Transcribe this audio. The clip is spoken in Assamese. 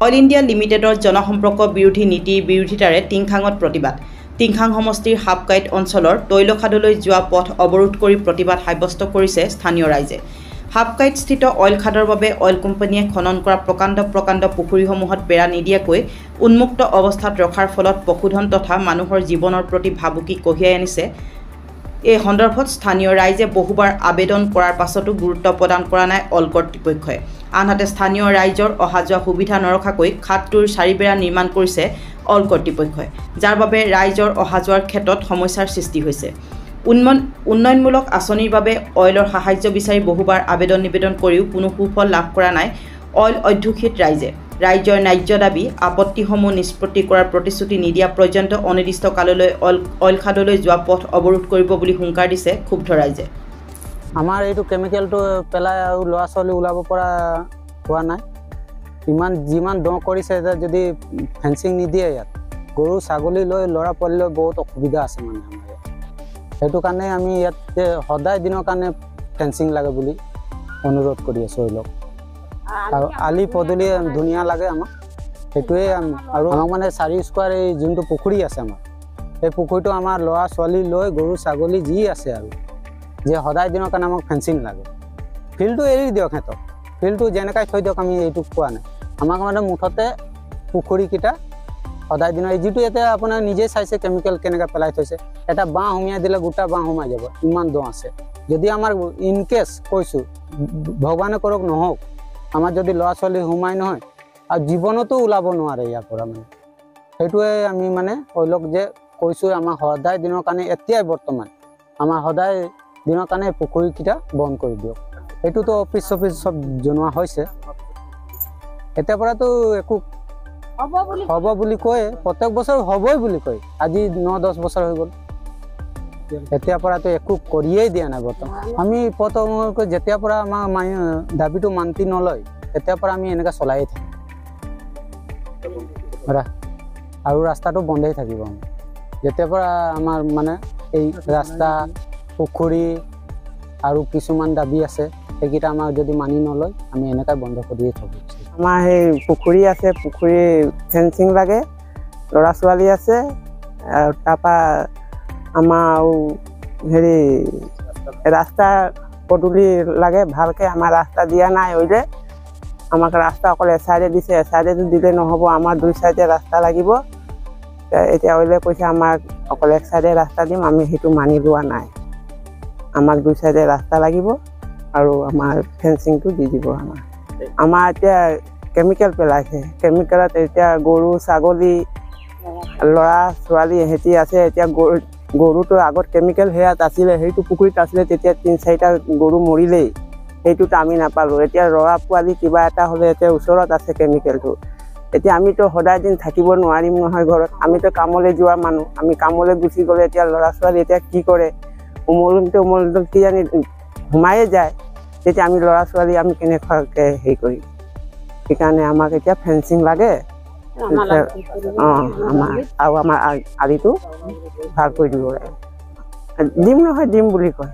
অইল ইণ্ডিয়া লিমিটেডৰ জনসম্পৰ্ক বিৰোধী নীতিৰ বিৰোধিতাৰে টিংখাঙত প্ৰতিবাদ। টিংখাং সমষ্টিৰ হাপকাইট অঞ্চলৰ তৈলখাদলৈ যোৱা পথ অৱৰোধ কৰি প্ৰতিবাদ সাব্যস্ত কৰিছে স্থানীয় ৰাইজে। হাপকাইটস্থিত অইল খাদৰ বাবে অইল কোম্পানীয়ে খনন কৰা প্ৰকাণ্ড পুখুৰীসমূহত বেৰা নিদিয়াকৈ উন্মুক্ত অৱস্থাত ৰখাৰ ফলত পশুধন তথা মানুহৰ জীৱনৰ প্ৰতি ভাবুকি কঢ়িয়াই আনিছে। এই সন্দৰ্ভত স্থানীয় ৰাইজে বহুবাৰ আবেদন কৰাৰ পাছতো গুৰুত্ব প্ৰদান কৰা নাই অইল কৰ্তৃপক্ষই। আনহাতে স্থানীয় ৰাইজৰ অহা যোৱা সুবিধা নৰখাকৈ খাদটোৰ চাৰিবেৰা নিৰ্মাণ কৰিছে অইল কৰ্তৃপক্ষই, যাৰ বাবে ৰাইজৰ অহা যোৱাৰ ক্ষেত্ৰত সমস্যাৰ সৃষ্টি হৈছে। উন্নয়নমূলক আঁচনিৰ বাবে অইলৰ সাহায্য বিচাৰি বহুবাৰ আবেদন নিবেদন কৰিও কোনো সুফল লাভ কৰা নাই অইল অধ্যুষিত ৰাইজে। ৰাইজৰ ন্যায্য দাবী আপত্তিসমূহ নিষ্পত্তি কৰাৰ প্ৰতিশ্ৰুতি নিদিয়া পৰ্যন্ত অনিৰ্দিষ্ট কাললৈ অইল খাদলৈ যোৱা পথ অৱৰোধ কৰিব বুলি হুংকাৰ দিছে ক্ষুব্ধ ৰাইজে। আমাৰ এইটো কেমিকেলটো পেলাই আৰু ল'ৰা ছোৱালী ওলাব পৰা হোৱা নাই। যিমান দ কৰিছে যদি ফেঞ্চিং নিদিয়ে ইয়াত গৰু ছাগলী লৈ ল'ৰা পোৱালি লৈ বহুত অসুবিধা আছে মানে আমাৰ ইয়াত। সেইটো কাৰণে আমি ইয়াত সদায় দিনৰ কাৰণে ফেঞ্চিং লাগে বুলি অনুৰোধ কৰি আছোঁ অইলক। আৰু আলি পদূলি ধুনীয়া লাগে আমাক, সেইটোৱে আৰু আমাক মানে 4 স্কোৱাৰ এই যোনটো পুখুৰী আছে আমাৰ, সেই পুখুৰীটো আমাৰ ল'ৰা ছোৱালী লৈ গৰু ছাগলী যি আছে আৰু যে সদায় দিনৰ কাৰণে আমাক ফেঞ্চিং লাগে। ফিল্ডটো এৰি দিয়ক সিহঁতক, ফিল্ডটো যেনেকৈ থৈ দিয়ক, আমি এইটো কোৱা নাই। আমাক মানে মুঠতে পুখুৰীকেইটা সদায় দিনৰ যিটো এতিয়া আপোনাৰ নিজে চাইছে কেমিকেল কেনেকৈ পেলাই থৈছে। এটা বাঁহ সুমিয়াই দিলে গোটা বাঁহ সোমাই যাব, ইমান দ আছে। যদি আমাৰ ইনকেছ কৈছোঁ ভগৱানে কৰক নহওক, আমাৰ যদি ল'ৰা ছোৱালী সোমাই নহয় আৰু জীৱনতো ওলাব নোৱাৰে ইয়াৰ পৰা মানে। সেইটোৱে আমি মানে অইলক যে কৈছোঁ আমাৰ সদায় দিনৰ কাৰণে এতিয়াই বৰ্তমান আমাৰ সদায় দিনৰ কাৰণে পুখুৰীকেইটা বন্ধ কৰি দিয়ক। সেইটোতো অফিচ চব জনোৱা হৈছে। এতিয়াৰ পৰাতো একো হ'ব বুলি কয়, প্ৰত্যেক বছৰ হ'বই বুলি কয়। আজি 9-10 বছৰ হৈ গ'ল, এতিয়াৰ পৰাতো একো কৰিয়েই দিয়া নাই বৰ্তমান। আমি প্ৰথমকৈ যেতিয়াৰ পৰা আমাৰ দাবীটো মান্তি নলয় তেতিয়াৰ পৰা আমি এনেকৈ চলায়েই থাকিম আৰু ৰাস্তাটো বন্ধেই থাকিব। যেতিয়াৰ পৰা আমাৰ মানে এই ৰাস্তা পুখুৰী আৰু কিছুমান দাবী আছে সেইকেইটা আমাক যদি মানি নলয় আমি এনেকৈ বন্ধ কৰিয়ে থাকোঁ। আমাৰ সেই পুখুৰী আছে, পুখুৰী ফেঞ্চিং লাগে, ল'ৰা ছোৱালী আছে। আৰু তাৰপৰা আমাৰ আৰু হেৰি ৰাস্তা পদূলি লাগে ভালকৈ। আমাৰ ৰাস্তা দিয়া নাই অইলে, আমাক ৰাস্তা অকল এচাইডে দিছে, এচাইডেতো দিলে নহ'ব, আমাৰ 2 চাইডে ৰাস্তা লাগিব। এতিয়া অইলে কৈছে আমাক অকল এক চাইডে ৰাস্তা দিম, আমি সেইটো মানি লোৱা নাই। আমাক 2 চাইডে ৰাস্তা লাগিব আৰু আমাৰ ফেঞ্চিংটো দি দিব। আমাৰ এতিয়া কেমিকেল পেলাইছে, কেমিকেলত এতিয়া গৰু ছাগলী ল'ৰা ছোৱালী এহেঁতি আছে। এতিয়া গৰুটো আগত কেমিকেল সেয়াত আছিলে, সেইটো পুখুৰীত আছিলে, তেতিয়া 3-4টা গৰু মৰিলেই, সেইটোতো আমি নাপালোঁ। এতিয়া ল'ৰা পোৱালি কিবা এটা হ'লে এতিয়া ওচৰত আছে কেমিকেলটো। এতিয়া আমিতো সদায় দিন থাকিব নোৱাৰিম নহয় ঘৰত, আমিতো কামলৈ যোৱা মানুহ। আমি কামলৈ গুচি গ'লে এতিয়া ল'ৰা ছোৱালী এতিয়া কি কৰে, উমলোতে কিজানি সোমায়ে যায়। তেতিয়া আমি ল'ৰা ছোৱালী আমি কেনেকুৱাকৈ হেৰি কৰিম। সেইকাৰণে আমাক এতিয়া ফেঞ্চিং লাগে। আমাৰ আৰু আমাৰ আলিটো ভাল কৰি দিব লাগে। দিম নহয় দিম বুলি কয়।